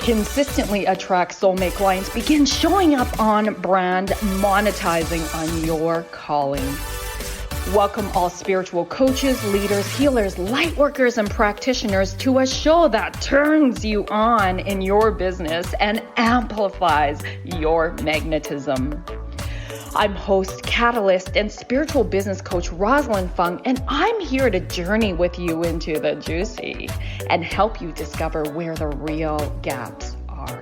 consistently attract soulmate clients, begin showing up on brand, monetizing on your calling. Welcome all spiritual coaches, leaders, healers, light workers, and practitioners to a show that turns you on in your business and amplifies your magnetism. I'm host, catalyst, and spiritual business coach Rosalind Fung, and I'm here to journey with you into the juicy and help you discover where the real gaps are.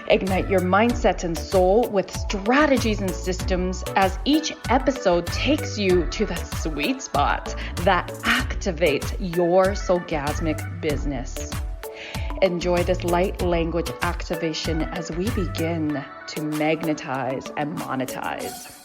Ignite your mindset and soul with strategies and systems as each episode takes you to the sweet spot that activates your SOULGASMIC business. Enjoy this light language activation as we begin to magnetize and monetize.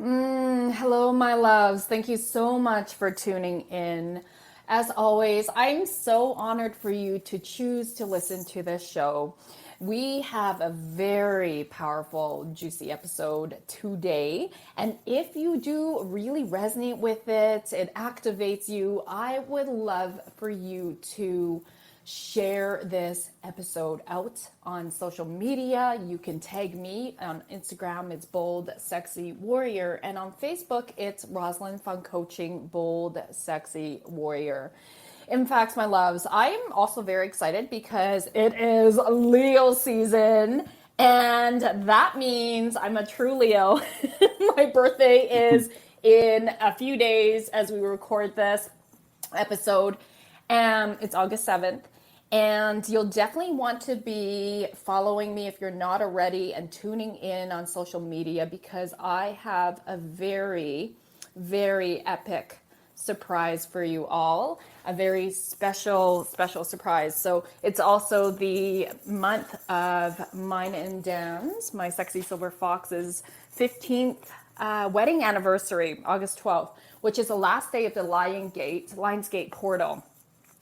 Hello, my loves. Thank you so much for tuning in. As always, I'm so honored for you to choose to listen to this show. We have a very powerful, juicy episode today. And if you do really resonate with it, it activates you, I would love for you to share this episode out on social media. You can tag me on Instagram, it's Bold Sexy Warrior. And on Facebook, it's Rosalind Fung Coaching Bold Sexy Warrior. In fact, my loves, I am also very excited because it is Leo season, and that means I'm a true Leo. My birthday is in a few days as we record this episode, and it's August 7th. And you'll definitely want to be following me if you're not already and tuning in on social media, because I have a very, very epic surprise for you all, a very special surprise. So it's also the month of mine and Dan's, my sexy silver fox's 15th wedding anniversary, August 12th, which is the last day of the Lionsgate portal.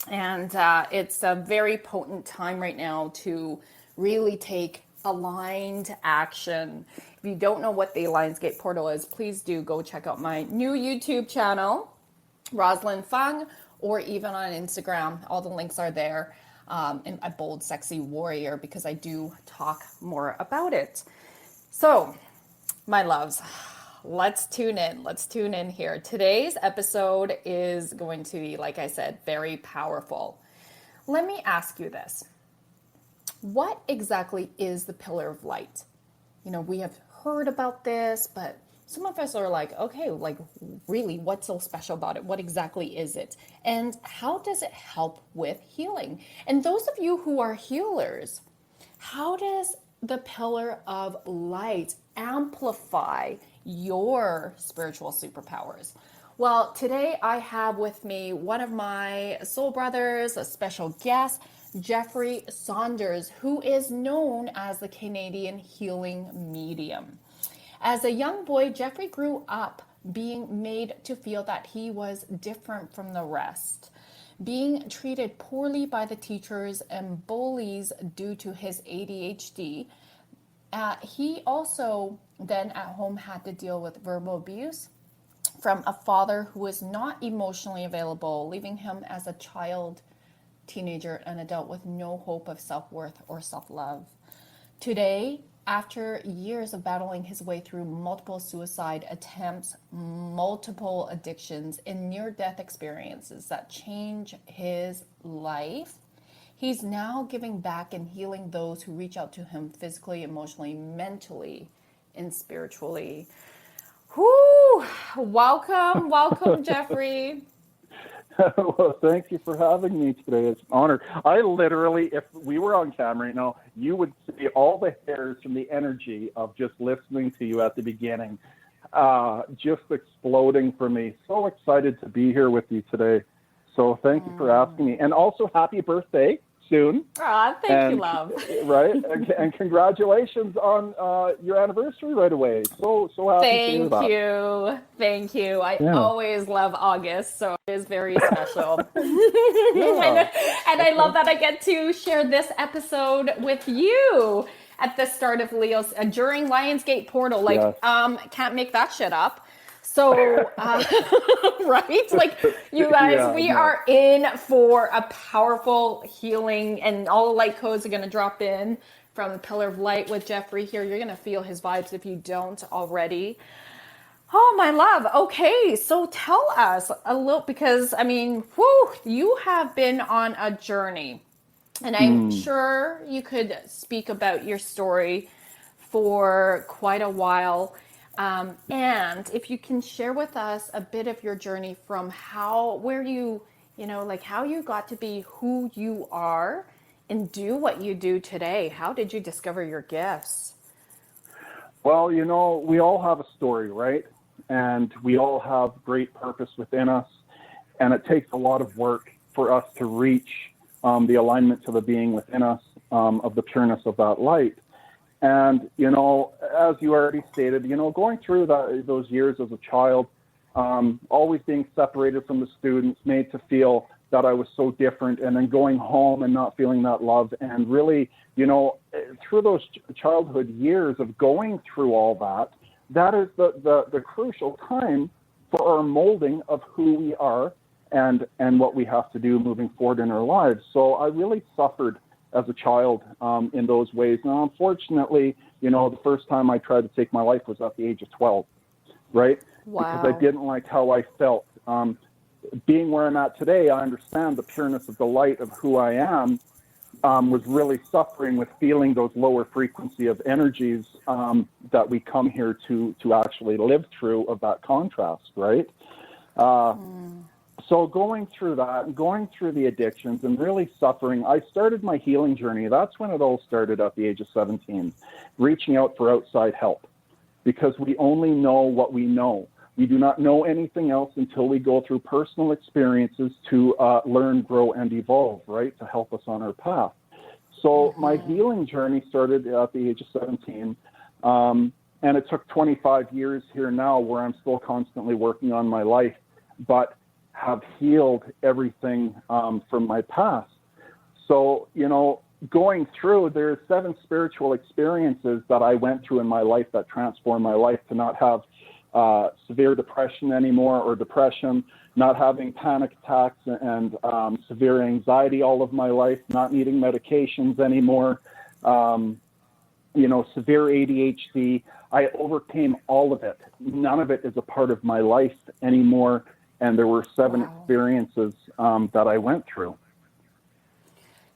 And it's a very potent time right now to really take aligned action. If you don't know what the Lionsgate portal is, please do go check out my new YouTube channel, Rosalind Fung, or even on Instagram. All the links are there, in a Bold Sexy Warrior, because I do talk more about it. So, my loves, let's tune in here. Today's episode is going to be, like I said, very powerful. Let me ask you this. What exactly is the pillar of light? You know, we have heard about this, but some of us are like, okay, like really, what's so special about it? What exactly is it? And how does it help with healing? And those of you who are healers, how does the pillar of light amplify your spiritual superpowers? Well, today I have with me one of my soul brothers, a special guest, Jeffrey Saunders, who is known as the Canadian healing medium. As a young boy, Jeffrey grew up being made to feel that he was different from the rest, being treated poorly by the teachers and bullies due to his ADHD. He also then at home had to deal with verbal abuse from a father who was not emotionally available, leaving him as a child, teenager, and adult with no hope of self-worth or self-love. Today, after years of battling his way through multiple suicide attempts, multiple addictions, and near-death experiences that change his life, he's now giving back and healing those who reach out to him physically, emotionally, mentally, and spiritually. Whoo! Welcome, Jeffrey. Well, thank you for having me today. It's an honor. I literally, if we were on camera right now, you would see all the hairs from the energy of just listening to you at the beginning, just exploding for me. So excited to be here with you today. So thank you for asking me. And also happy birthday soon. Thank you, love. Right. And congratulations on your anniversary right away. So happy to hear that. Thank you. I always love August, so it is very special. And I love that I get to share this episode with you at the start of Leo's, during Lionsgate portal. Can't make that shit up. So, right? Like, you guys, Yeah, we no. are in for a powerful healing, and all the light codes are going to drop in from the Pillar of Light with Jeffrey here. You're going to feel his vibes if you don't already. Oh, my love. Okay, so tell us a little, because I mean, whew, you have been on a journey, and I'm Mm. sure you could speak about your story for quite a while. And if you can share with us a bit of your journey from where you, like how you got to be who you are and do what you do today. How did you discover your gifts? Well, we all have a story, right? And we all have great purpose within us. And it takes a lot of work for us to reach the alignment to the being within us of the pureness of that light. And, as you already stated, going through those years as a child, always being separated from the students, made to feel that I was so different, and then going home and not feeling that love. And really, through those childhood years of going through all that, that is the crucial time for our molding of who we are and what we have to do moving forward in our lives. So I really suffered as a child in those ways. Now, unfortunately, the first time I tried to take my life was at the age of 12, right? Wow. Because I didn't like how I felt. Being where I'm at today, I understand the pureness of the light of who I am, was really suffering with feeling those lower frequency of energies that we come here to actually live through, of that contrast, right? So going through that, going through the addictions and really suffering, I started my healing journey. That's when it all started at the age of 17, reaching out for outside help, because we only know what we know. We do not know anything else until we go through personal experiences to learn, grow, and evolve, right, to help us on our path. So my healing journey started at the age of 17, and it took 25 years here now, where I'm still constantly working on my life, but have healed everything from my past. So, going through, there's 7 spiritual experiences that I went through in my life that transformed my life to not have severe depression anymore, or depression, not having panic attacks and severe anxiety all of my life, not needing medications anymore, severe ADHD. I overcame all of it. None of it is a part of my life anymore. And there were 7 experiences that I went through.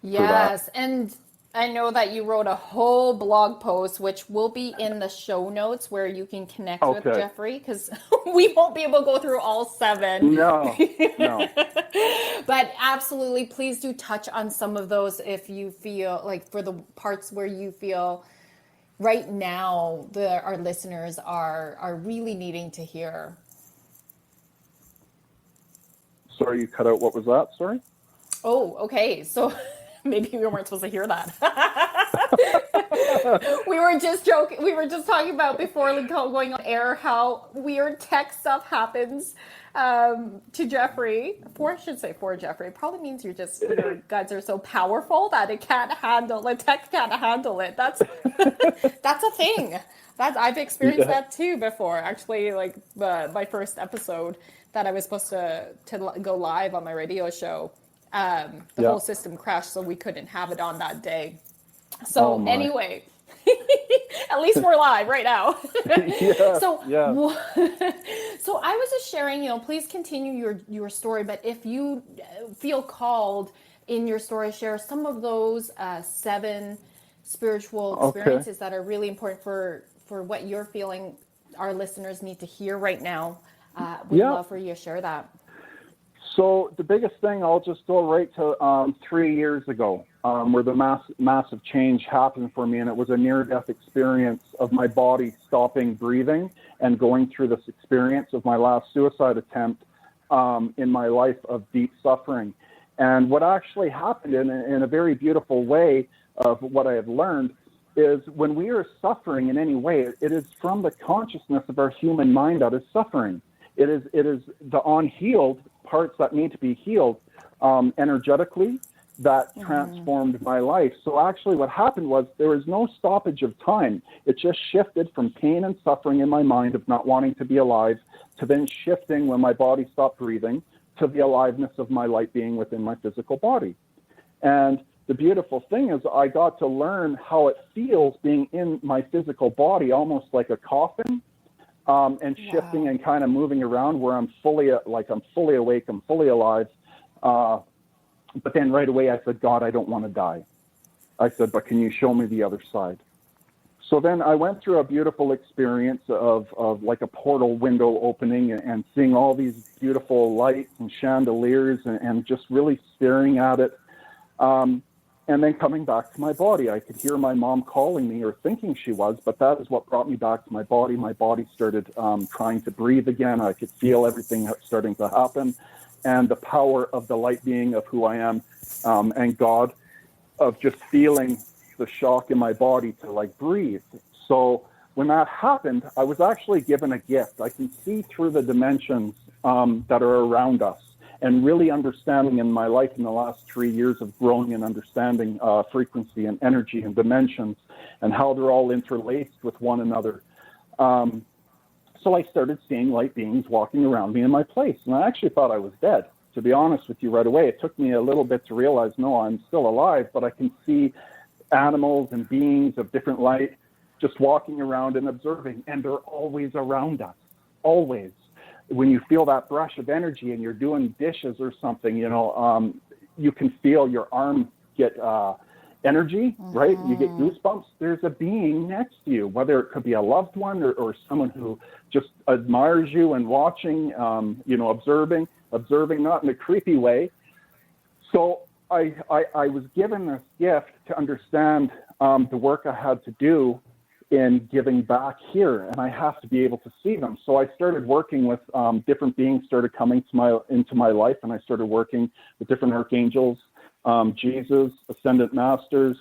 Yes, and I know that you wrote a whole blog post, which will be in the show notes, where you can connect with Jeffrey, because we won't be able to go through all 7. No. But absolutely, please do touch on some of those if you feel like, for the parts where you feel right now our listeners are really needing to hear. Sorry, you cut out. What was that? Sorry? Oh, okay. So maybe we weren't supposed to hear that. We were just joking. We were just talking about, before going on air, how weird tech stuff happens to Jeffrey. I should say for Jeffrey. It probably means your guys are so powerful that tech can't handle it. That's a thing. I've experienced that too before. Actually, like my first episode that I was supposed to go live on my radio show, the whole system crashed, so we couldn't have it on that day. So anyway, at least we're live right now. So I was just sharing, please continue your story, but if you feel called in your story, share some of those 7 spiritual experiences that are really important for what you're feeling our listeners need to hear right now. We'd love for you to share that. So the biggest thing, I'll just go right to 3 years ago, where the massive change happened for me, and it was a near-death experience of my body stopping breathing and going through this experience of my last suicide attempt in my life of deep suffering. And what actually happened in a very beautiful way of what I have learned is, when we are suffering in any way, it is from the consciousness of our human mind that is suffering. It is the unhealed parts that need to be healed energetically, that transformed my life. So actually what happened was there was no stoppage of time. It just shifted from pain and suffering in my mind of not wanting to be alive to then shifting when my body stopped breathing to the aliveness of my light being within my physical body. And the beautiful thing is I got to learn how it feels being in my physical body, almost like a coffin, and shifting and kind of moving around where I'm fully awake, I'm fully alive. But then right away I said, God, I don't want to die. I said, but can you show me the other side? So then I went through a beautiful experience of like a portal window opening and seeing all these beautiful lights and chandeliers and just really staring at it. And then coming back to my body, I could hear my mom calling me, or thinking she was, but that is what brought me back to my body. My body started trying to breathe again. I could feel everything starting to happen. And the power of the light being of who I am, and God, of just feeling the shock in my body to like breathe. So when that happened, I was actually given a gift. I can see through the dimensions that are around us, and really understanding in my life in the last 3 years of growing and understanding frequency and energy and dimensions and how they're all interlaced with one another. So I started seeing light beings walking around me in my place. And I actually thought I was dead, to be honest with you, right away. It took me a little bit to realize, no, I'm still alive, but I can see animals and beings of different light just walking around and observing. And they're always around us, always. When you feel that brush of energy and you're doing dishes or something, you can feel your arm get energy, right? You get goosebumps. There's a being next to you, whether it could be a loved one or someone who just admires you and watching, observing, not in a creepy way. So I was given this gift to understand the work I had to do in giving back here, and I have to be able to see them. So I started working with different beings, started coming into my life, and I started working with different archangels, Jesus, ascendant masters,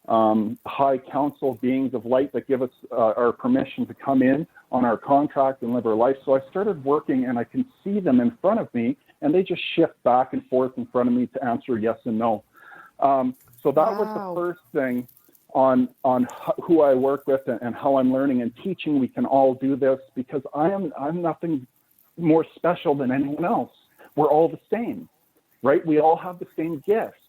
high council beings of light that give us our permission to come in on our contract and live our life. So I started working, and I can see them in front of me, and they just shift back and forth in front of me to answer yes and no. So that was the first thing on who I work with and how I'm learning and teaching. We can all do this because I'm nothing more special than anyone else. We're all the same, right? We all have the same gifts.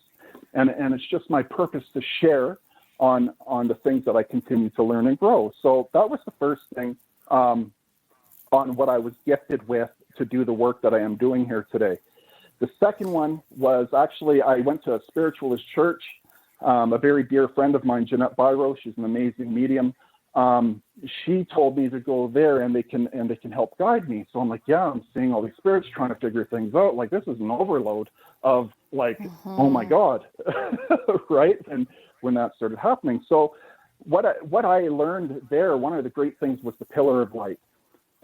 And it's just my purpose to share on the things that I continue to learn and grow. So that was the first thing on what I was gifted with to do the work that I am doing here today. The second one was actually, I went to a spiritualist church. A very dear friend of mine, Jeanette Byro, she's an amazing medium. She told me to go there and they can help guide me. So I'm like, yeah, I'm seeing all these spirits trying to figure things out. Like, this is an overload of like, oh my God, right? And when that started happening. So what I learned there, one of the great things was the pillar of light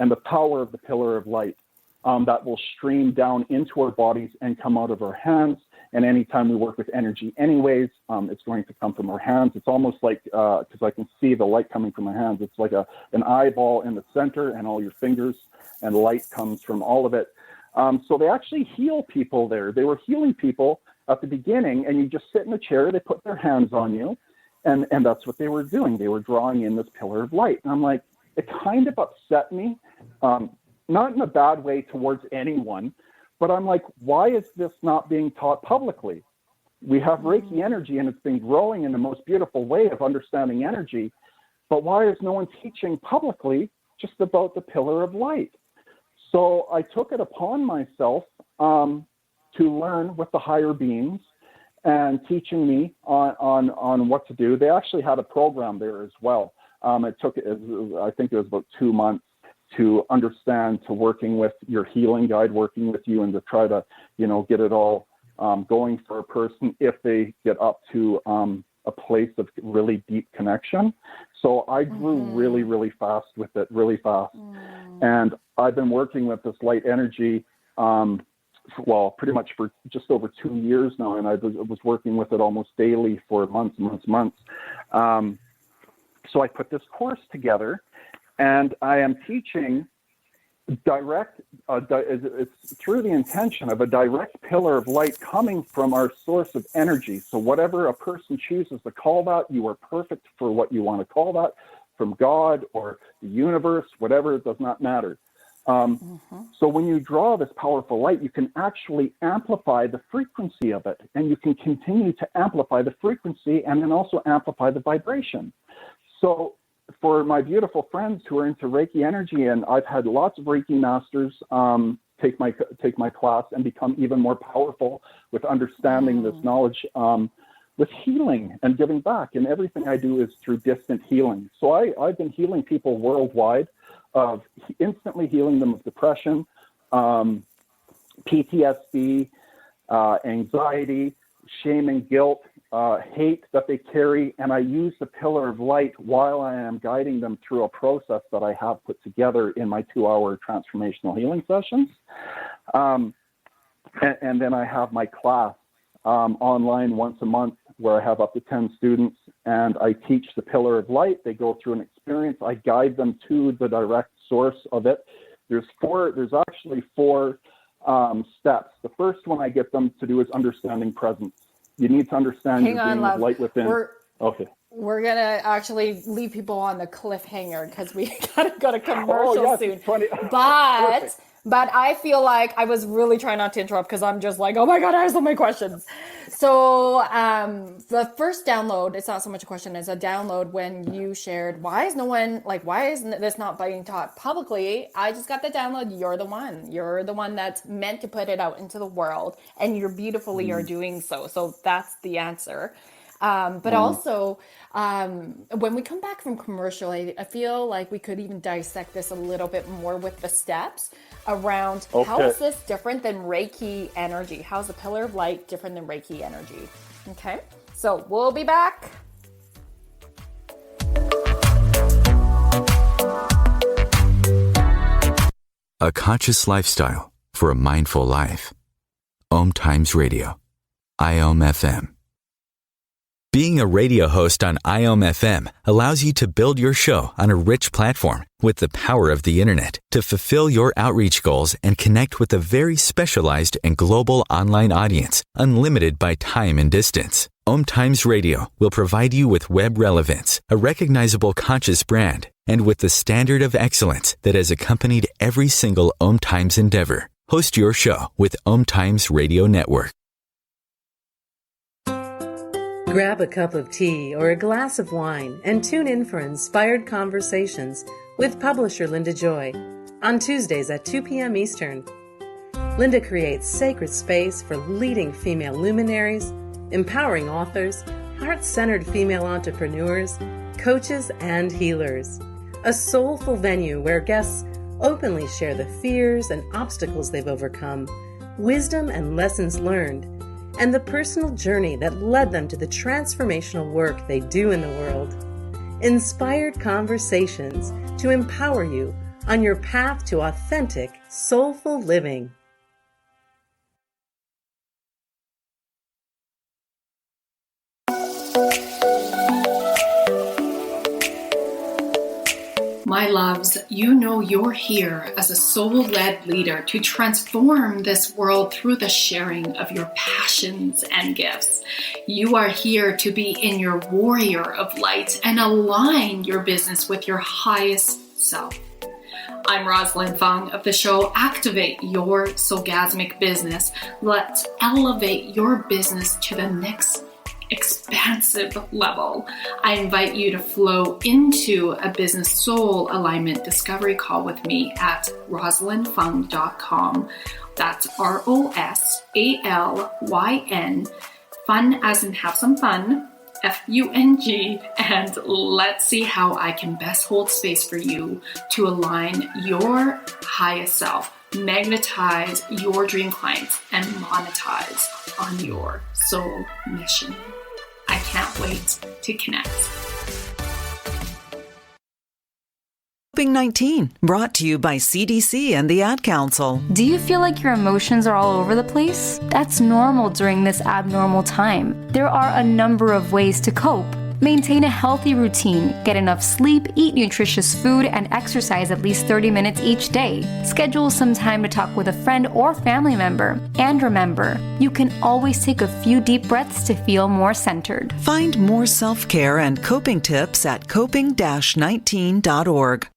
and the power of the pillar of light that will stream down into our bodies and come out of our hands. And anytime we work with energy anyways, it's going to come from our hands. It's almost like, because I can see the light coming from my hands, it's like an eyeball in the center and all your fingers, and light comes from all of it. So they actually heal people there. They were healing people at the beginning, and you just sit in a chair, they put their hands on you, and that's what they were doing. They were drawing in this pillar of light. And I'm like, it kind of upset me, not in a bad way towards anyone, but I'm like, why is this not being taught publicly? We have Reiki energy, and it's been growing in the most beautiful way of understanding energy. But why is no one teaching publicly just about the pillar of light? So I took it upon myself to learn with the higher beings and teaching me on what to do. They actually had a program there as well. I think it was about 2 months to understand, to working with your healing guide, working with you, and to try to, get it all going for a person if they get up to a place of really deep connection. So I grew really, really fast with it, really fast. And I've been working with this light energy, pretty much for just over 2 years now. And I was working with it almost daily for months. So I put this course together, and I am teaching It's through the intention of a direct pillar of light coming from our source of energy. So whatever a person chooses to call that, you are perfect for what you want to call that, from God or the universe, whatever, it does not matter. So when you draw this powerful light, you can actually amplify the frequency of it, and you can continue to amplify the frequency and then also amplify the vibration. So for my beautiful friends who are into Reiki energy, and I've had lots of Reiki masters take my class and become even more powerful with understanding this knowledge, with healing and giving back. And everything I do is through distant healing. So I've been healing people worldwide, of instantly healing them of depression, PTSD, anxiety, shame and guilt, hate that they carry, and I use the pillar of light while I am guiding them through a process that I have put together in my 2-hour transformational healing sessions. And then I have my class online once a month where I have up to 10 students, and I teach the pillar of light. They go through an experience. I guide them to the direct source of it. There's actually four steps. The first one I get them to do is understanding presence. You need to understand your being of light within. We're going to actually leave people on the cliffhanger because we got to go to commercial soon. But I feel like I was really trying not to interrupt because I'm just like, oh my God, I have so many questions. So the first download, it's not so much a question as a download when you shared, why is this not being taught publicly? I just got the download. You're the one. You're the one that's meant to put it out into the world, and you're beautifully are doing so. So that's the answer. But also, when we come back from commercial, I feel like we could even dissect this a little bit more with the steps around how is this different than Reiki energy? How's the pillar of light different than Reiki energy? Okay, so we'll be back. A conscious lifestyle for a mindful life. Om Times Radio. IOM FM. Being a radio host on IOM FM allows you to build your show on a rich platform with the power of the internet to fulfill your outreach goals and connect with a very specialized and global online audience, unlimited by time and distance. Om Times Radio will provide you with web relevance, a recognizable conscious brand, and with the standard of excellence that has accompanied every single Om Times endeavor. Host your show with Om Times Radio Network. Grab a cup of tea or a glass of wine and tune in for Inspired Conversations with publisher Linda Joy on Tuesdays at 2 p.m. Eastern. Linda creates sacred space for leading female luminaries, empowering authors, heart-centered female entrepreneurs, coaches, and healers. A soulful venue where guests openly share the fears and obstacles they've overcome, wisdom and lessons learned, and the personal journey that led them to the transformational work they do in the world. Inspired Conversations to empower you on your path to authentic, soulful living. My loves, you know you're here as a soul-led leader to transform this world through the sharing of your passions and gifts. You are here to be in your warrior of light and align your business with your highest self. I'm Rosalind Fung of the show Activate Your SOULGASMIC Business. Let's elevate your business to the next expansive level. I invite you to flow into a business soul alignment discovery call with me at rosalindfung.com. That's ROSALYN, fun as in have some fun, FUNG, and let's see how I can best hold space for you to align your highest self, magnetize your dream clients, and monetize on your soul mission. I can't wait to connect. COVID-19, brought to you by CDC and the Ad Council. Do you feel like your emotions are all over the place? That's normal during this abnormal time. There are a number of ways to cope. Maintain a healthy routine, get enough sleep, eat nutritious food, and exercise at least 30 minutes each day. Schedule some time to talk with a friend or family member. And remember, you can always take a few deep breaths to feel more centered. Find more self-care and coping tips at coping-19.org.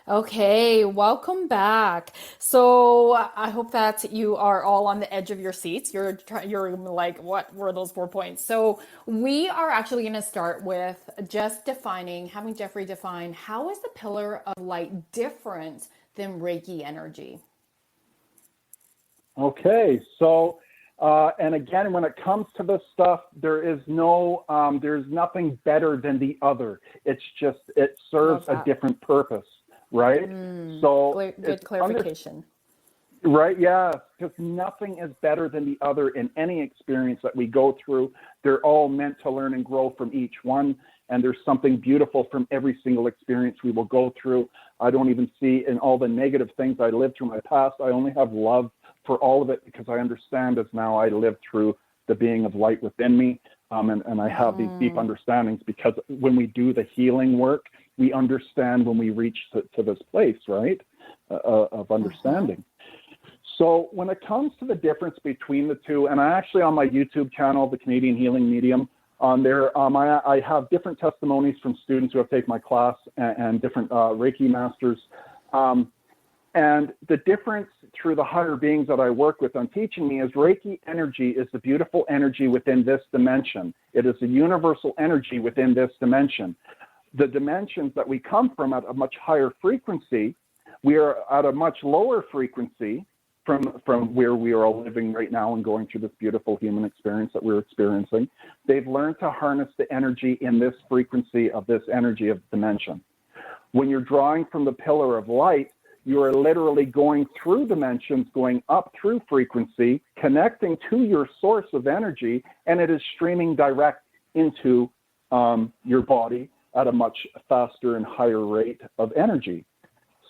Okay, welcome back. So I hope that you are all on the edge of your seats. You're like, what were those 4 points? So we are actually going to start with just having Jeffrey define, how is the pillar of light different than Reiki energy? Okay, so and again, when it comes to this stuff, there's nothing better than the other. It serves a different purpose. Right? So good clarification. Right, yeah, because nothing is better than the other in any experience that we go through. They're all meant to learn and grow from each one, and there's something beautiful from every single experience we will go through. I don't even see in all the negative things I lived through my past. I only have love for all of it because I understand as now I live through the being of light within me, and I have these deep understandings because when we do the healing work, we understand when we reach to this place, right, of understanding. So when it comes to the difference between the two, and I actually on my YouTube channel, the Canadian Healing Medium, on there, I have different testimonies from students who have taken my class and different Reiki masters. And the difference through the higher beings that I work with on teaching me is Reiki energy is the beautiful energy within this dimension. It is a universal energy within this dimension. The dimensions that we come from at a much higher frequency, we are at a much lower frequency from where we are all living right now and going through this beautiful human experience that we're experiencing. They've learned to harness the energy in this frequency of this energy of dimension. When you're drawing from the pillar of light, you are literally going through dimensions, going up through frequency, connecting to your source of energy, and it is streaming direct into your body at a much faster and higher rate of energy.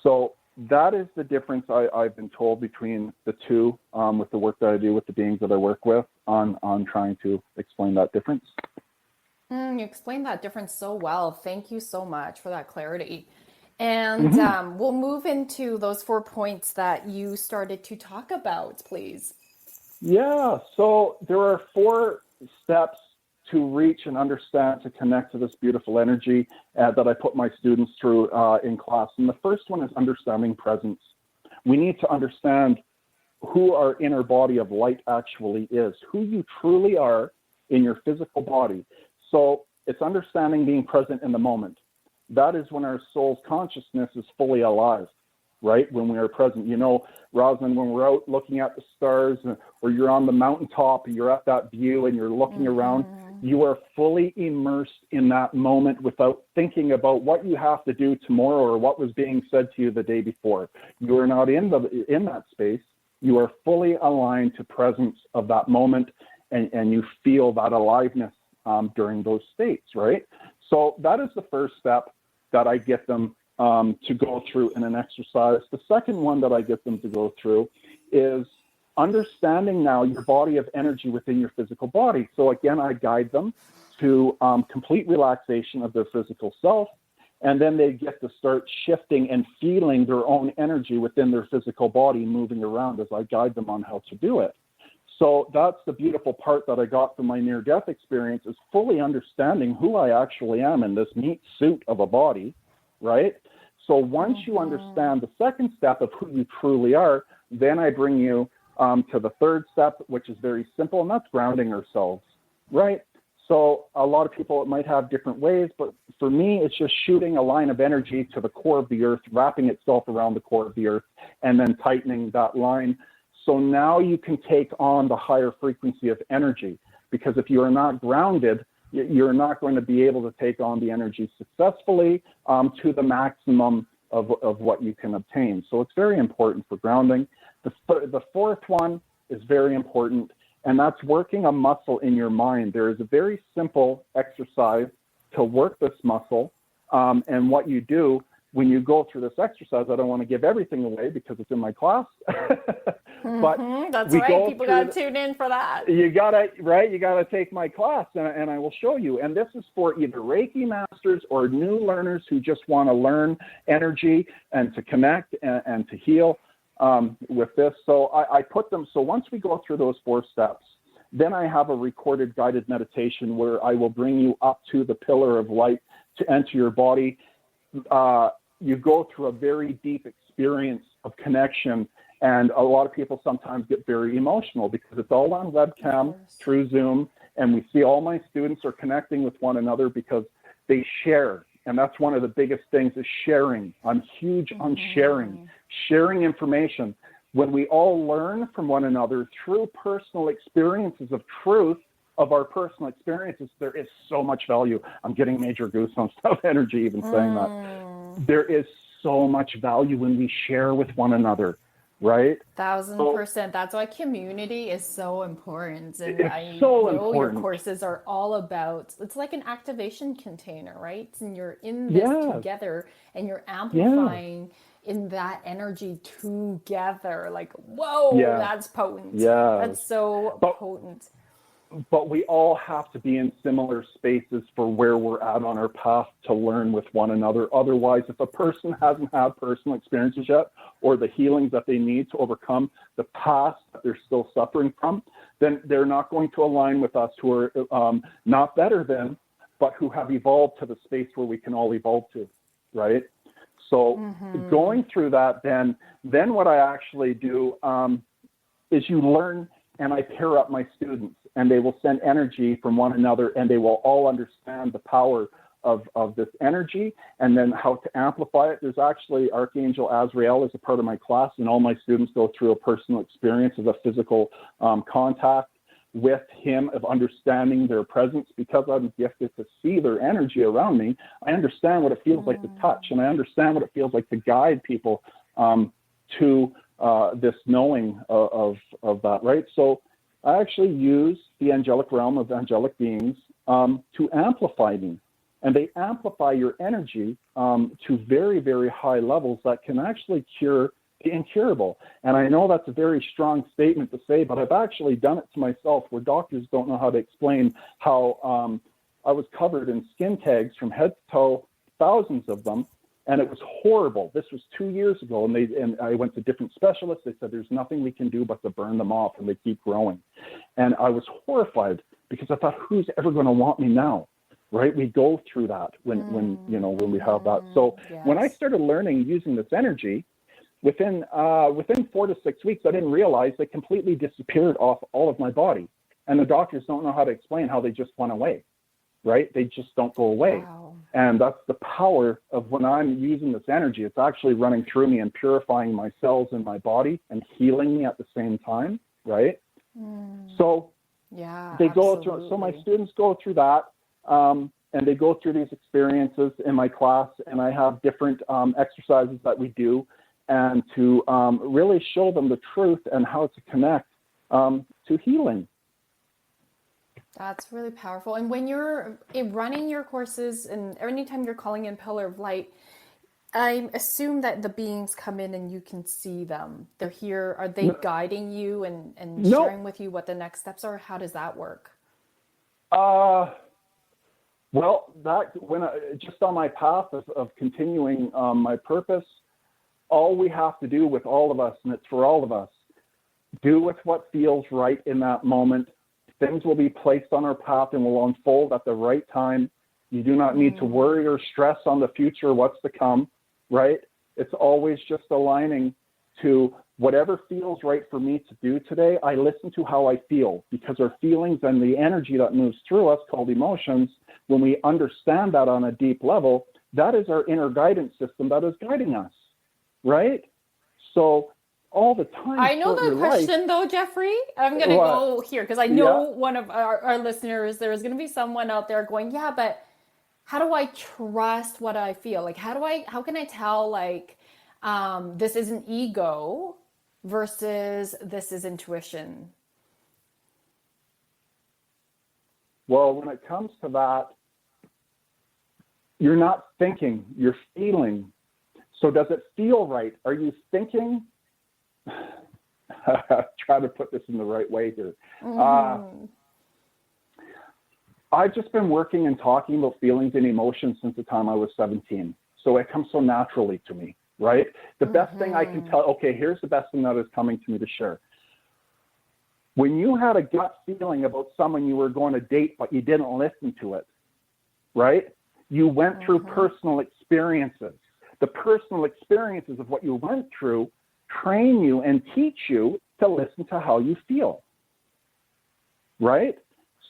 So that is the difference I've been told between the two with the work that I do with the beings that I work with on trying to explain that difference. You explained that difference so well. Thank you so much for that clarity. And we'll move into those 4 points that you started to talk about, please. Yeah, so there are 4 steps to reach and understand, to connect to this beautiful energy that I put my students through in class. And the first one is understanding presence. We need to understand who our inner body of light actually is, who you truly are in your physical body. So it's understanding being present in the moment. That is when our soul's consciousness is fully alive, right? When we are present. You know, Rosalind, when we're out looking at the stars or you're on the mountaintop and you're at that view and you're looking around, you are fully immersed in that moment without thinking about what you have to do tomorrow or what was being said to you the day before. You are not in that space. You are fully aligned to presence of that moment, and you feel that aliveness during those states, right? So that is the first step that I get them to go through in an exercise. The second one that I get them to go through is understanding now your body of energy within your physical body. So again, I guide them to complete relaxation of their physical self, and then they get to start shifting and feeling their own energy within their physical body moving around as I guide them on how to do it. So that's the beautiful part that I got from my near-death experience, is fully understanding who I actually am in this meat suit of a body, right? So once you understand the second step of who you truly are, then I bring you to the third step, which is very simple, and that's grounding ourselves, right? So a lot of people, it might have different ways, but for me, it's just shooting a line of energy to the core of the earth, wrapping itself around the core of the earth, and then tightening that line. So now you can take on the higher frequency of energy, because if you are not grounded, you're not going to be able to take on the energy successfully to the maximum of what you can obtain. So it's very important for grounding. The fourth one is very important, and that's working a muscle in your mind. There is a very simple exercise to work this muscle, and what you do, when you go through this exercise, I don't want to give everything away because it's in my class. But that's we right. People got to tune in for that. You gotta take my class, and I will show you. And this is for either Reiki masters or new learners who just want to learn energy and to connect and to heal with this. So I put them. So once we go through those 4 steps, then I have a recorded guided meditation where I will bring you up to the pillar of light to enter your body. You go through a very deep experience of connection, and a lot of people sometimes get very emotional because it's all on webcam through Zoom, and we see all my students are connecting with one another because they share, and that's one of the biggest things is sharing. I'm huge on sharing information. When we all learn from one another through personal experiences of truth, of our personal experiences, there is so much value. I'm getting major goosebumps of energy even saying that. There is so much value when we share with one another, right? 1000%. That's why community is so important. And It's I so know important. your courses are all about, it's like an activation container, right? And you're in this together and you're amplifying in that energy together. Like, whoa, that's potent. That's so potent. But we all have to be in similar spaces for where we're at on our path to learn with one another. Otherwise, if a person hasn't had personal experiences yet, or the healings that they need to overcome the past that they're still suffering from, then they're not going to align with us who are not better than, but who have evolved to the space where we can all evolve to, right? So going through that, then what I actually do is you learn, and I pair up my students, and they will send energy from one another, and they will all understand the power of this energy and then how to amplify it. There's actually Archangel Azrael is a part of my class, and all my students go through a personal experience of a physical contact with him, of understanding their presence. Because I'm gifted to see their energy around me, I understand what it feels like to touch, and I understand what it feels like to guide people to this knowing of that, right? So I actually use the angelic realm of angelic beings to amplify me. And they amplify your energy to very, very high levels that can actually cure the incurable. And I know that's a very strong statement to say, but I've actually done it to myself, where doctors don't know how to explain how I was covered in skin tags from head to toe, thousands of them, and it was horrible. This was 2 years ago, and I went to different specialists. They said, there's nothing we can do but to burn them off, and they keep growing. And I was horrified because I thought, who's ever going to want me now? Right? We go through that when we have that. So when I started learning using this energy, within 4 to 6 weeks, I didn't realize they completely disappeared off all of my body. And the doctors don't know how to explain how they just went away, right? They just don't go away. Wow. And that's the power of when I'm using this energy. It's actually running through me and purifying my cells in my body and healing me at the same time, right? So they go through. So my students go through that. And they go through these experiences in my class, and I have different exercises that we do, and to really show them the truth and how to connect to healing. That's really powerful. And when you're running your courses, and anytime you're calling in Pillar of Light, I assume that the beings come in and you can see them. They're here. Are they guiding you and sharing with you what the next steps are? How does that work? Well, just on my path of continuing my purpose, all we have to do with all of us, and it's for all of us, do with what feels right in that moment. Things will be placed on our path and will unfold at the right time. You do not need to worry or stress on the future, what's to come, right? It's always just aligning to whatever feels right for me to do today. I listen to how I feel, because our feelings and the energy that moves through us, called emotions, when we understand that on a deep level, that is our inner guidance system that is guiding us, right? So all the time. I know the question though, Jeffrey. I'm going to go here because I know one of our listeners, there's going to be someone out there going, yeah, but how do I trust what I feel? Like, how can I tell, like, this isn't ego versus this is intuition? Well, when it comes to that, you're not thinking, you're feeling. So does it feel right? Are you thinking, try to put this in the right way here. I've just been working and talking about feelings and emotions since the time I was 17. So it comes so naturally to me, right? The best thing I can tell, okay, here's the best thing that is coming to me to share. When you had a gut feeling about someone you were going to date, but you didn't listen to it, right? You went through personal experiences. The personal experiences of what you went through train you and teach you to listen to how you feel, right?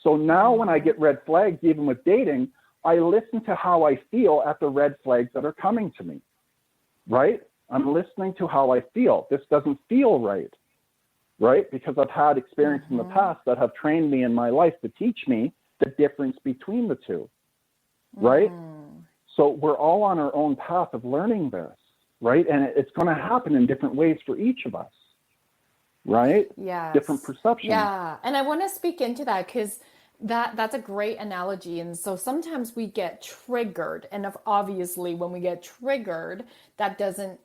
So now when I get red flags, even with dating, I listen to how I feel at the red flags that are coming to me, right? I'm listening to how I feel. This doesn't feel right, right? Because I've had experience in the past that have trained me in my life to teach me the difference between the two, right? So we're all on our own path of learning this, right? And it's going to happen in different ways for each of us, right? Yes. Different perceptions. Yeah. And I want to speak into that because that's a great analogy. And so sometimes we get triggered. And obviously when we get triggered, that doesn't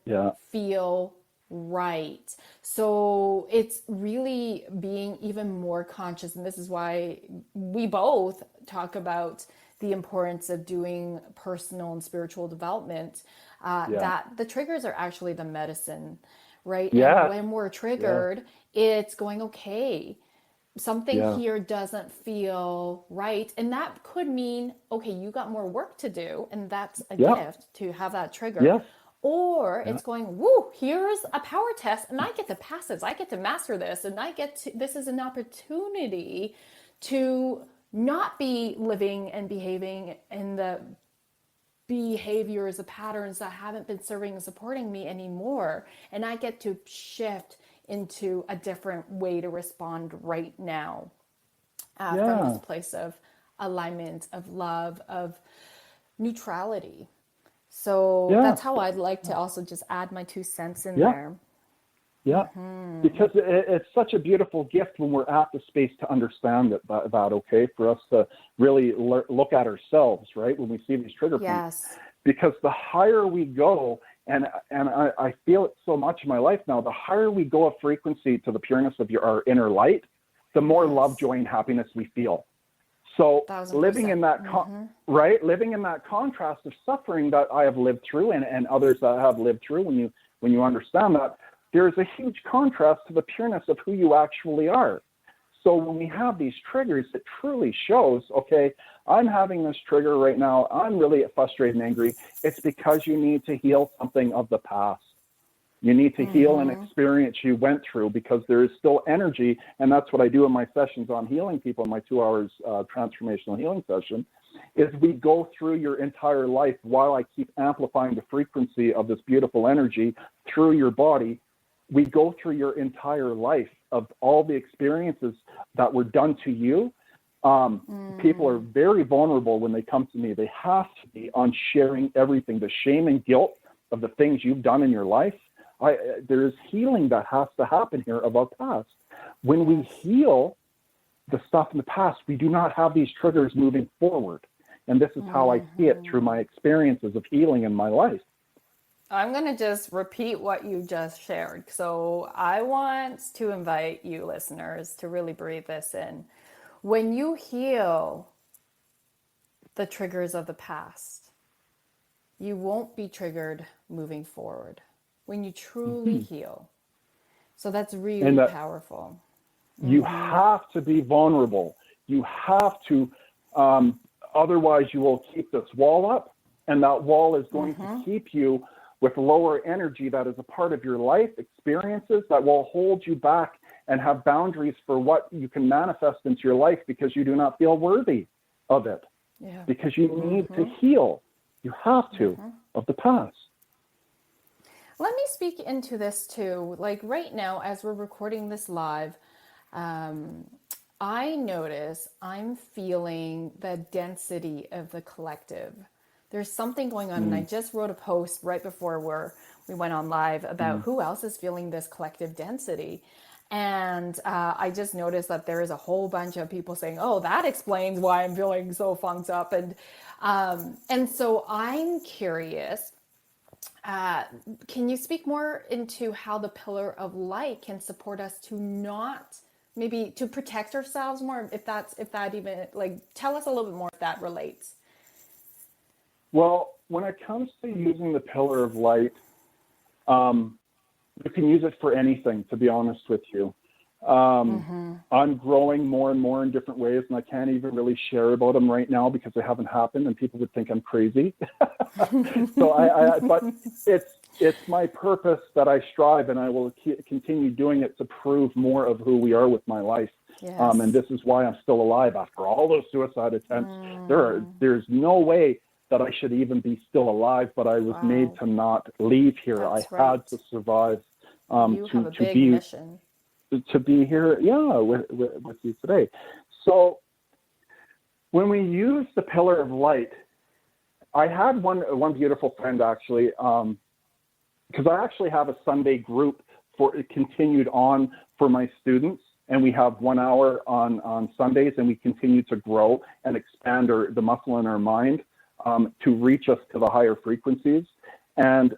feel right. So it's really being even more conscious. And this is why we both talk about the importance of doing personal and spiritual development, that the triggers are actually the medicine, right? Yeah. And when we're triggered, it's going, okay, something here doesn't feel right. And that could mean, okay, you got more work to do. And that's a gift to have that trigger. Yeah. Or it's going, woo, here's a power test and I get to pass this. I get to master this. And this is an opportunity to not be living and behaving in the behaviors, the patterns that haven't been serving and supporting me anymore. And I get to shift into a different way to respond right now from this place of alignment, of love, of neutrality. So that's how I'd like to also just add my 2 cents in there. Yeah, because it's such a beautiful gift when we're at the space to understand that, okay, for us to really look at ourselves, right, when we see these trigger points. Because the higher we go, and I feel it so much in my life now, the higher we go of frequency to the pureness of our inner light, the more love, joy, and happiness we feel. So 1,000%. living in that, living in that contrast of suffering that I have lived through and others that have lived through, when you understand that, there's a huge contrast to the pureness of who you actually are. So when we have these triggers, it truly shows, okay, I'm having this trigger right now. I'm really frustrated and angry. It's because you need to heal something of the past. You need to heal an experience you went through because there is still energy. And that's what I do in my sessions on healing people, in my 2 hours transformational healing session, is we go through your entire life while I keep amplifying the frequency of this beautiful energy through your body. We go through your entire life of all the experiences that were done to you. People are very vulnerable when they come to me. They have to be on sharing everything, the shame and guilt of the things you've done in your life. There is healing that has to happen here of our past. When we heal the stuff in the past, we do not have these triggers moving forward. And this is how I see it through my experiences of healing in my life. I'm going to just repeat what you just shared. So I want to invite you listeners to really breathe this in. When you heal the triggers of the past, you won't be triggered moving forward. When you truly heal. So that's really powerful. You have to be vulnerable. You have to, otherwise you will keep this wall up, and that wall is going to keep you with lower energy that is a part of your life experiences that will hold you back and have boundaries for what you can manifest into your life because you do not feel worthy of it. Because you need to heal. You have to of the past. Let me speak into this too. Like right now, as we're recording this live, I notice I'm feeling the density of the collective. There's something going on. And I just wrote a post right before we went on live about who else is feeling this collective density. And I just noticed that there is a whole bunch of people saying, oh, that explains why I'm feeling so funked up. And so I'm curious, Can you speak more into how the pillar of light can support us to not, maybe to protect ourselves more, if that even, like, tell us a little bit more if that relates. Well, when it comes to using the pillar of light, you can use it for anything, to be honest with you. I'm growing more and more in different ways, and I can't even really share about them right now because they haven't happened, and people would think I'm crazy. So but it's my purpose that I strive, and I will continue doing it to prove more of who we are with my life. Yes. And this is why I'm still alive after all those suicide attempts. There's no way that I should even be still alive, but I was made to not leave here. That's I had to survive you have a to big be mission. To be here, with you today. So when we use the pillar of light, I had one beautiful friend actually, because I actually have a Sunday group for it continued on for my students, and we have 1 hour on Sundays, and we continue to grow and expand the muscle in our mind to reach us to the higher frequencies. And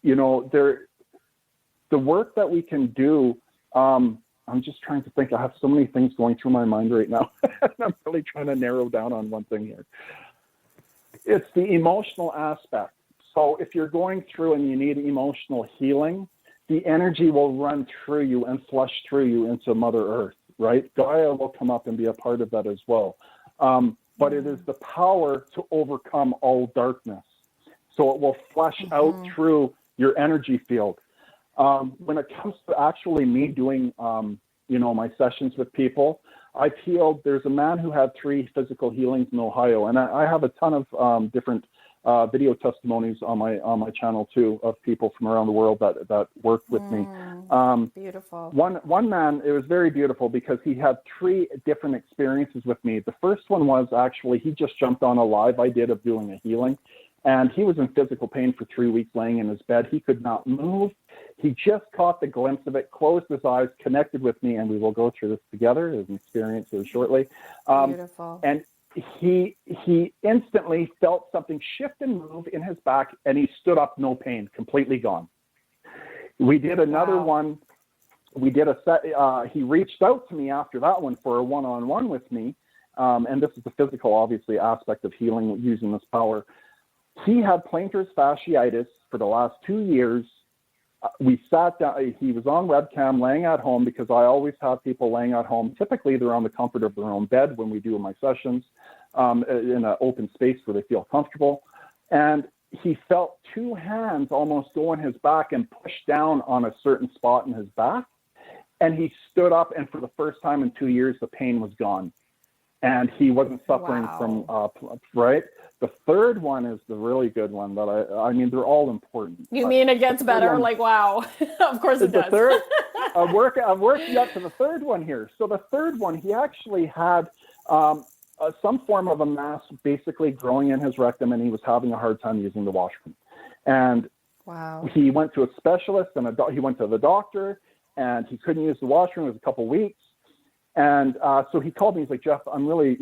the work that we can do. I'm just trying to think. I have so many things going through my mind right now. I'm really trying to narrow down on one thing here. It's the emotional aspect. So if you're going through and you need emotional healing, the energy will run through you and flush through you into Mother Earth, right? Gaia will come up and be a part of that as well. But it is the power to overcome all darkness. So it will flush out through your energy field. When it comes to actually me doing, my sessions with people, I've healed. There's a man who had 3 physical healings in Ohio, and I have a ton of different video testimonies on my channel too of people from around the world that worked with me. Beautiful. One man, it was very beautiful because he had 3 different experiences with me. The first one was actually he just jumped on a live I did of doing a healing. And he was in physical pain for 3 weeks laying in his bed. He could not move. He just caught the glimpse of it, closed his eyes, connected with me, and we will go through this together as an experience here shortly. Beautiful. And he instantly felt something shift and move in his back, and he stood up, no pain, completely gone. We did another one. We did a set. He reached out to me after that one for a one-on-one with me. And this is the physical, obviously, aspect of healing using this power. He had plantar fasciitis for the last 2 years. We sat down. He was on webcam laying at home because I always have people laying at home. Typically, they're on the comfort of their own bed when we do my sessions in an open space where they feel comfortable. And he felt 2 hands almost go on his back and push down on a certain spot in his back. And he stood up, and for the first time in 2 years, the pain was gone. And he wasn't suffering from, right? The third one is the really good one that I mean, they're all important. You mean it gets better? Like, wow. Of course it does. I've worked up to the third one here. So the third one, he actually had some form of a mass basically growing in his rectum, and he was having a hard time using the washroom. And he went to a specialist, and he went to the doctor, and he couldn't use the washroom. It was a couple weeks. And so he called me. He's like, Jeff, I'm really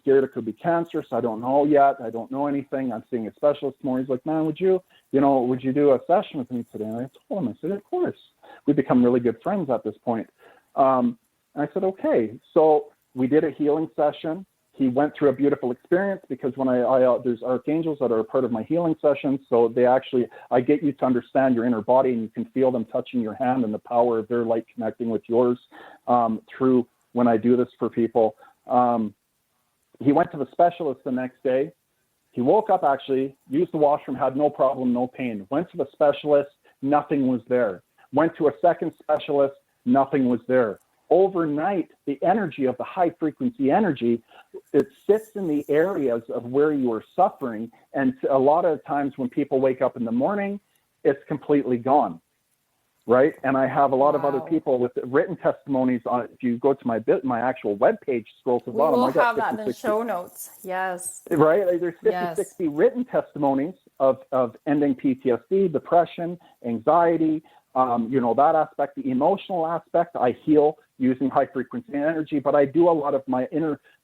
scared it could be cancer. So I don't know yet. I don't know anything. I'm seeing a specialist tomorrow. He's like, man, would you do a session with me today? And I told him, I said, of course. We become really good friends at this point. And I said, okay. So we did a healing session. He went through a beautiful experience because when there's archangels that are a part of my healing sessions. So I get you to understand your inner body, and you can feel them touching your hand and the power of their light connecting with yours through when I do this for people. He went to the specialist the next day. He woke up, actually, used the washroom, had no problem, no pain. Went to the specialist, nothing was there. Went to a second specialist, nothing was there. Overnight, the energy of the high frequency energy, it sits in the areas of where you are suffering. And a lot of times when people wake up in the morning, it's completely gone. Right. And I have a lot of other people with written testimonies on. If you go to my actual webpage, scroll to the bottom. We will have that in the show notes. Yes. Right. There's 60 written testimonies of ending PTSD, depression, anxiety, that aspect, the emotional aspect. I heal using high frequency energy, but I do a lot of my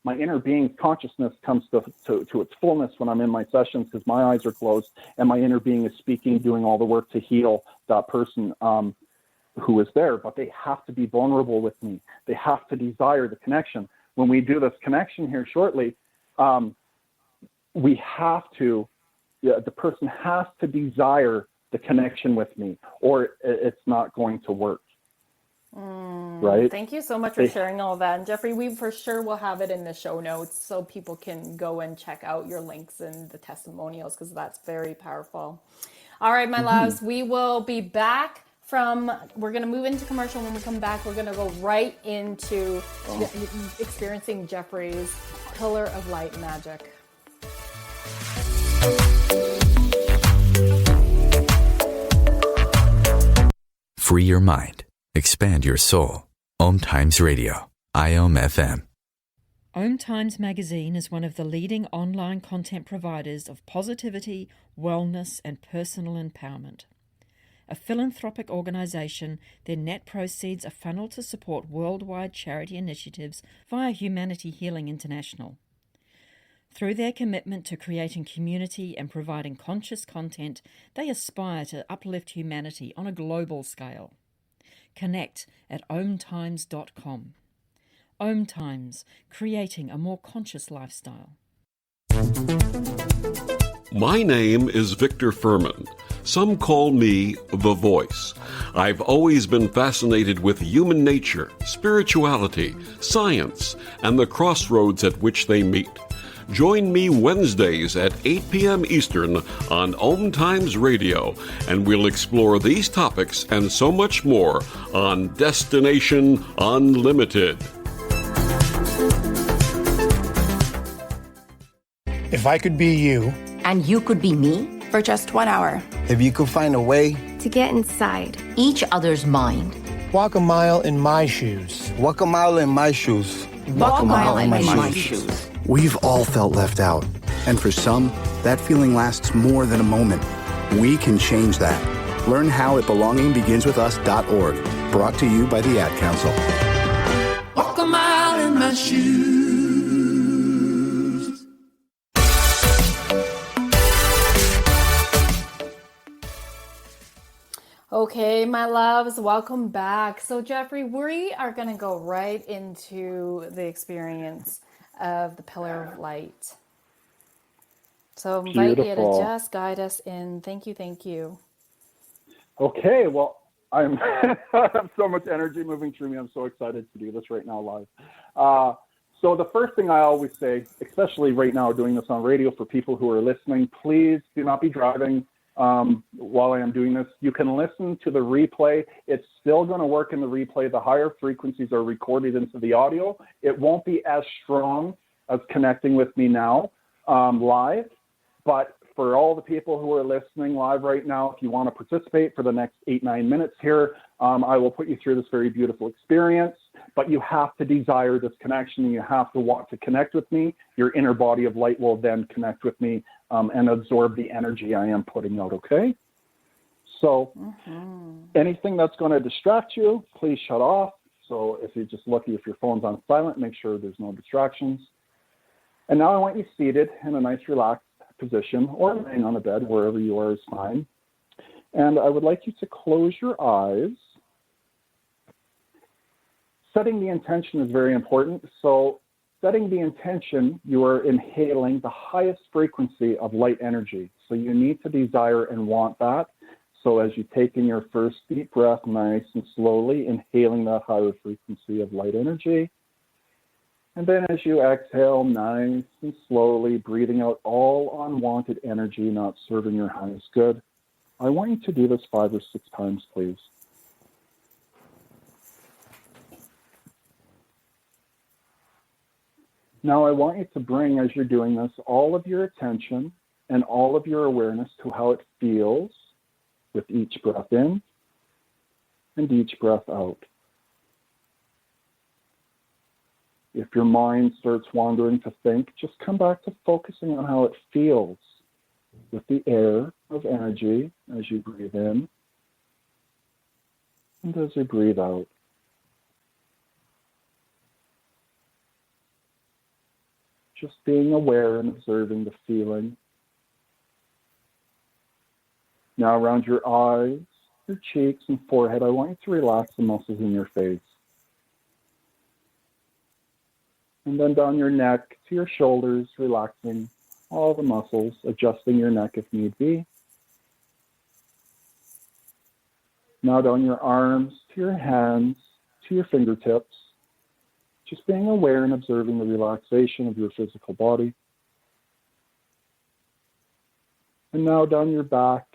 my inner being's consciousness comes to its fullness when I'm in my sessions, because my eyes are closed and my inner being is speaking, doing all the work to heal that person who is there. But they have to be vulnerable with me. They have to desire the connection. When we do this connection here shortly, we have to, the person has to desire the connection with me, or it's not going to work. Right? Thank you so much for sharing all that. And Jeffrey, we for sure will have it in the show notes so people can go and check out your links and the testimonials, because that's very powerful. All right, my loves, we will be back we're going to move into commercial. When we come back, we're going to go right into experiencing Jeffrey's Pillar of Light magic. Free your mind. Expand your soul. Om Times Radio. IOM FM. Om Times Magazine is one of the leading online content providers of positivity, wellness, and personal empowerment. A philanthropic organisation, their net proceeds are funneled to support worldwide charity initiatives via Humanity Healing International. Through their commitment to creating community and providing conscious content, they aspire to uplift humanity on a global scale. Connect at omtimes.com. Om Times, creating a more conscious lifestyle. My name is Victor Furman. Some call me The Voice. I've always been fascinated with human nature, spirituality, science, and the crossroads at which they meet. Join me Wednesdays at 8 p.m. Eastern on Om Times Radio, and we'll explore these topics and so much more on Destination Unlimited. If I could be you, and you could be me, for just 1 hour. If you could find a way to get inside each other's mind. Walk a mile in my shoes. Walk a mile in my shoes. Walk a mile in my shoes. We've all felt left out. And for some, that feeling lasts more than a moment. We can change that. Learn how at belongingbeginswithus.org. Brought to you by the Ad Council. Walk a mile in my shoes. Okay, my loves, welcome back. So Jeffrey, we are going to go right into the experience of the Pillar of Light. So invite you to just guide us in. Thank you, thank you. Okay, well, I have so much energy moving through me. I'm so excited to do this right now live. So the first thing I always say, especially right now doing this on radio for people who are listening, please do not be driving while I am doing this. You can listen to the replay. It's still going to work in the replay. The higher frequencies are recorded into the audio. It won't be as strong as connecting with me now live, but for all the people who are listening live right now, if you want to participate for the next 8-9 minutes here, I will put you through this very beautiful experience, but you have to desire this connection, and you have to want to connect with me. Your inner body of light will then connect with me and absorb the energy I am putting out, okay? So anything that's going to distract you, please shut off. So if you're just lucky if your phone's on silent, make sure there's no distractions. And now I want you seated in a nice relaxed position, or laying on a bed, wherever you are is fine. And I would like you to close your eyes. Setting the intention is very important. So setting the intention, you are inhaling the highest frequency of light energy. So you need to desire and want that. So as you take in your first deep breath, nice and slowly, inhaling that higher frequency of light energy. And then as you exhale, nice and slowly, breathing out all unwanted energy not serving your highest good. I want you to do this 5 or 6 times, please. Now I want you to bring, as you're doing this, all of your attention and all of your awareness to how it feels with each breath in and each breath out. If your mind starts wandering to think, just come back to focusing on how it feels with the air of energy as you breathe in and as you breathe out. just being aware and observing the feeling. Now around your eyes, your cheeks and forehead, I want you to relax the muscles in your face. And then down your neck to your shoulders, relaxing all the muscles, adjusting your neck if need be. Now down your arms, to your hands, to your fingertips, just being aware and observing the relaxation of your physical body. And now down your back,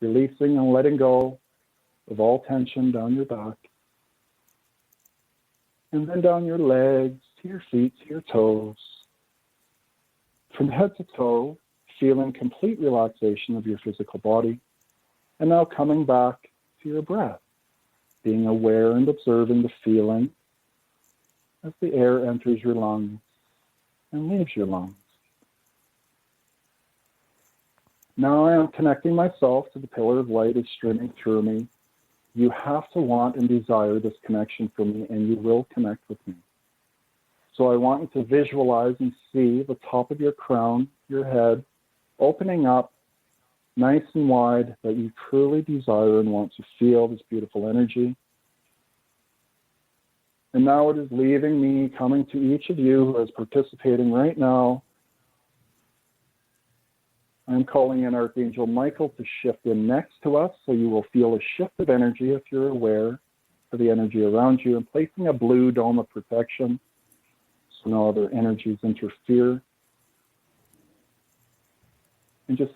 releasing and letting go of all tension down your back. And then down your legs, to your feet, to your toes. From head to toe, feeling complete relaxation of your physical body. And now coming back to your breath, being aware and observing the feeling as the air enters your lungs and leaves your lungs. Now I am connecting myself to the pillar of light is streaming through me. You have to want and desire this connection for me, and you will connect with me. So I want you to visualize and see the top of your crown, your head, opening up nice and wide, that you truly desire and want to feel this beautiful energy. And now it is leaving me, coming to each of you who is participating right now. I'm calling in Archangel Michael to shift in next to us, so you will feel a shift of energy if you're aware of the energy around you, and placing a blue dome of protection so no other energies interfere. And just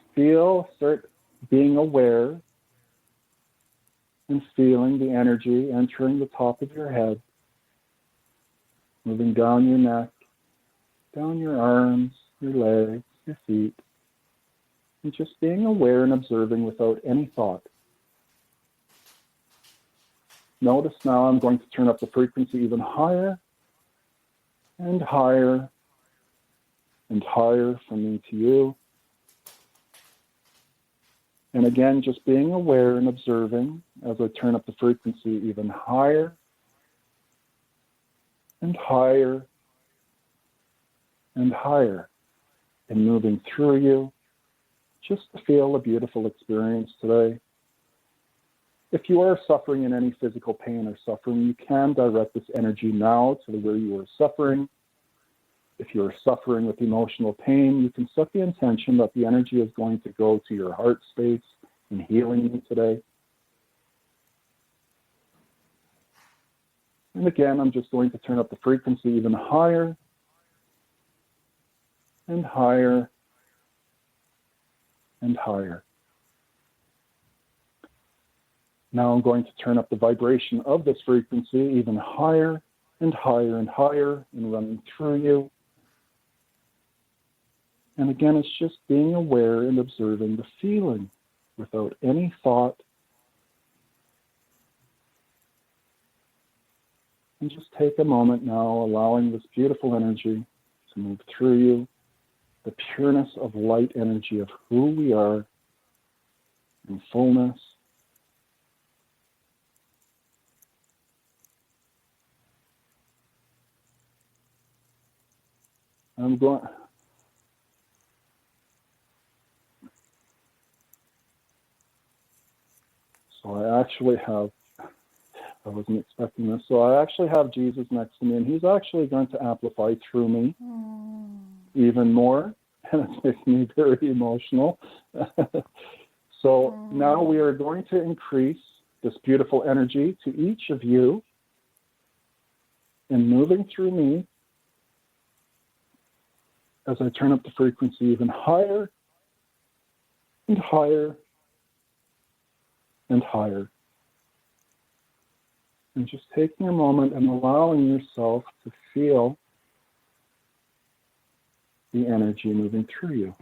start being aware and feeling the energy entering the top of your head, moving down your neck, down your arms, your legs, your feet, and just being aware and observing without any thought. Notice now I'm going to turn up the frequency even higher and higher and higher from me to you. And again, just being aware and observing as I turn up the frequency even higher and higher and higher, and moving through you, just to feel a beautiful experience today. If you are suffering in any physical pain or suffering, you can direct this energy now to where you are suffering. If you are suffering with emotional pain, you can set the intention that the energy is going to go to your heart space and healing you today. And again, I'm just going to turn up the frequency even higher and higher and higher. Now I'm going to turn up the vibration of this frequency even higher and higher and higher, and running through you. And again, it's just being aware and observing the feeling without any thought. And just take a moment now, allowing this beautiful energy to move through you, the pureness of light energy of who we are in fullness. I'm going. So I actually have, I wasn't expecting this, so I actually have Jesus next to me, and he's actually going to amplify through me even more, and it makes me very emotional. So now we are going to increase this beautiful energy to each of you, and moving through me as I turn up the frequency even higher and higher and higher. And just taking a moment and allowing yourself to feel the energy moving through you.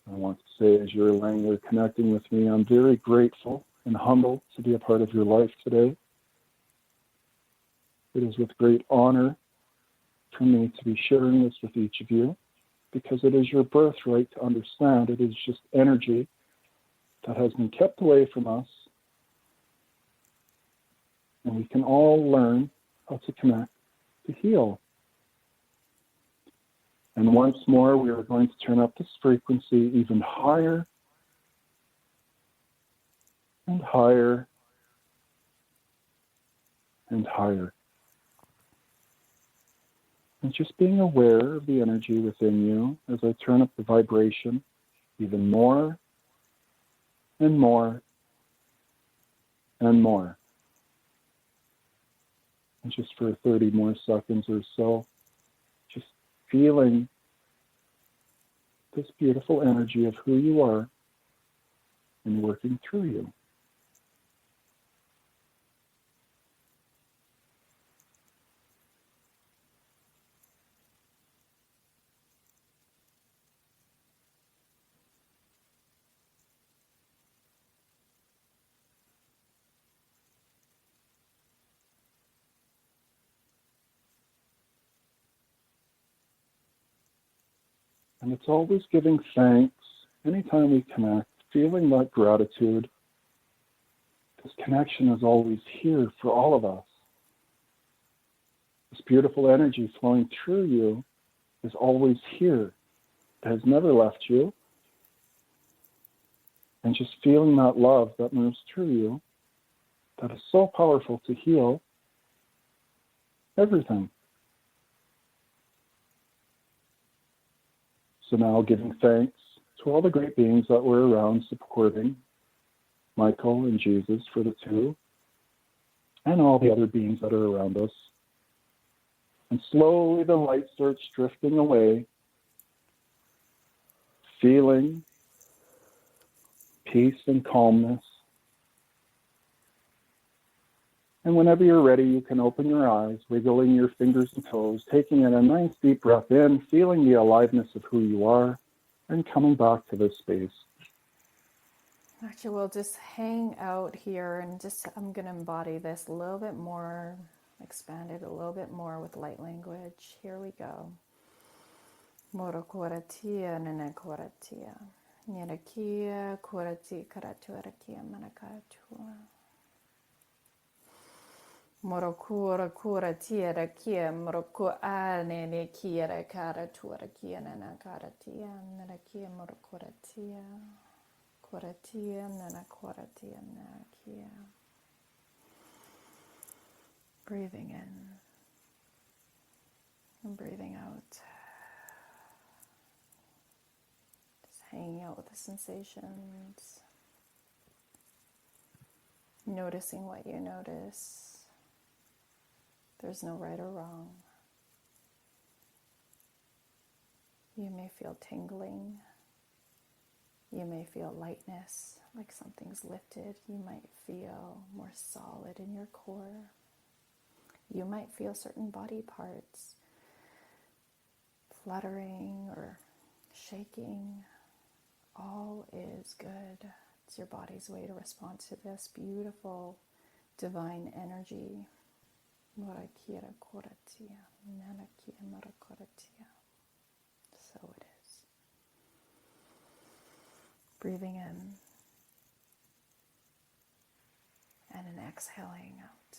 I want to say, as you're laying there connecting with me, I'm very grateful and humbled to be a part of your life today. It is with great honor for me to be sharing this with each of you, because it is your birthright to understand it is just energy that has been kept away from us And we can all learn how to connect, to heal. And once more, we are going to turn up this frequency even higher and higher and higher. And just being aware of the energy within you as I turn up the vibration even more and more and more. And just for 30 more seconds or so, just feeling this beautiful energy of who you are and working through you. And it's always giving thanks anytime we connect, feeling that gratitude. This connection is always here for all of us. This beautiful energy flowing through you is always here. It has never left you. And just feeling that love that moves through you, that is so powerful to heal everything. So now giving thanks to all the great beings that were around supporting Michael and Jesus for the two, and all the other beings that are around us. And slowly the light starts drifting away, feeling peace and calmness. And whenever you're ready, you can open your eyes, wiggling your fingers and toes, taking in a nice deep breath in, feeling the aliveness of who you are, and coming back to this space. Actually, we'll just hang out here and I'm going to embody this a little bit more, expand it a little bit more with light language. Here we go. Moro koratia nene koratia. Nyerakia korati karatuarakia manakatua. Morokura kura tiara kia moroko ane kiera kara tuara kia nana kara tia nana kia morokura tia nana kura tia nana kia. Breathing in and breathing out. Just hanging out with the sensations. Noticing what you notice. There's no right or wrong. You may feel tingling. You may feel lightness, like something's lifted. You might feel more solid in your core. You might feel certain body parts fluttering or shaking. All is good. It's your body's way to respond to this beautiful divine energy. Morakira koratia, nanakia marakoratia. So it is. Breathing in and an exhaling out.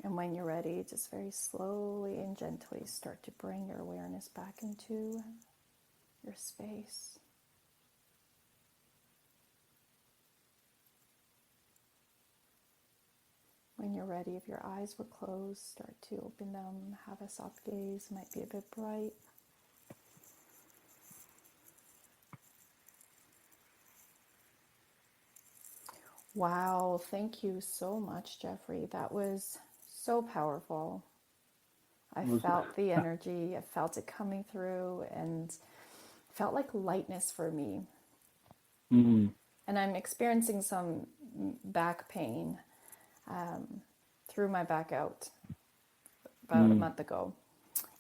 And when you're ready, just very slowly and gently start to bring your awareness back into your space. When you're ready, if your eyes were closed, start to open them. Have a soft gaze, might be a bit bright. Wow, thank you so much, Jeffrey. That was so powerful. I felt the energy, I felt it coming through, and felt like lightness for me. Mm. And I'm experiencing some back pain. Threw my back out about a month ago.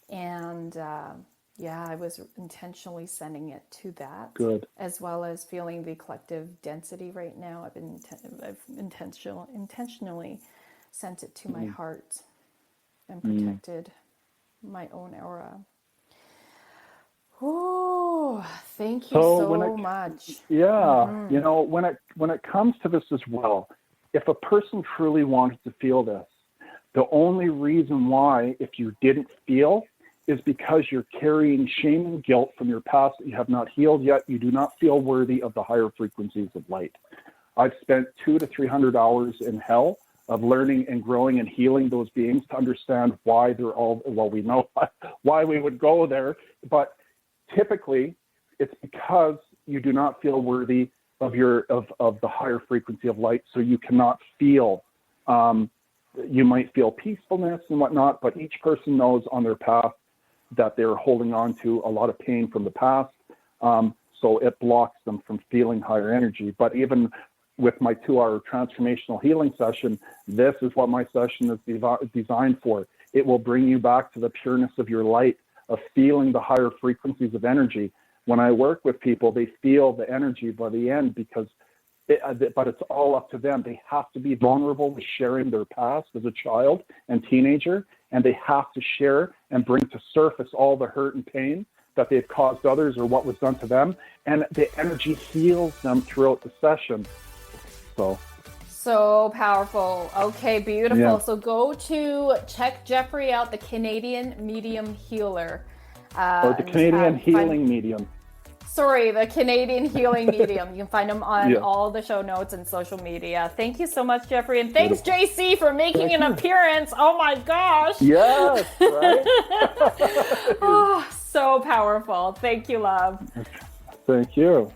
And I was intentionally sending it to that. Good. As well as feeling the collective density right now. I've intentionally sent it to my heart and protected my own aura. Ooh. Oh, thank you so much. Yeah, you know, when it comes to this as well, if a person truly wanted to feel this, the only reason why, if you didn't feel, is because you're carrying shame and guilt from your past that you have not healed yet. You do not feel worthy of the higher frequencies of light. I've spent 200 to 300 hours in hell of learning and growing and healing those beings to understand why they're all, well, we know why we would go there, but typically it's because you do not feel worthy of the higher frequency of light, so you cannot feel, you might feel peacefulness and whatnot, but each person knows on their path that they're holding on to a lot of pain from the past, so it blocks them from feeling higher energy. But even with my 2-hour transformational healing session, this is what my session is designed for. It will bring you back to the pureness of your light, of feeling the higher frequencies of energy. When I work with people, they feel the energy by the end but it's all up to them. They have to be vulnerable with sharing their past as a child and teenager, and they have to share and bring to surface all the hurt and pain that they've caused others or what was done to them, and the energy heals them throughout the session. So powerful. Okay, beautiful. Yeah. So go to check Jeffrey out, the Canadian Medium Healer. Or the Canadian Healing Medium. Sorry, the Canadian Healing Medium. You can find them on all the show notes and social media. Thank you so much, Jeffrey. And thanks, JC, for making an appearance. Oh my gosh. Yes, right? Oh, so powerful. Thank you, love. Thank you.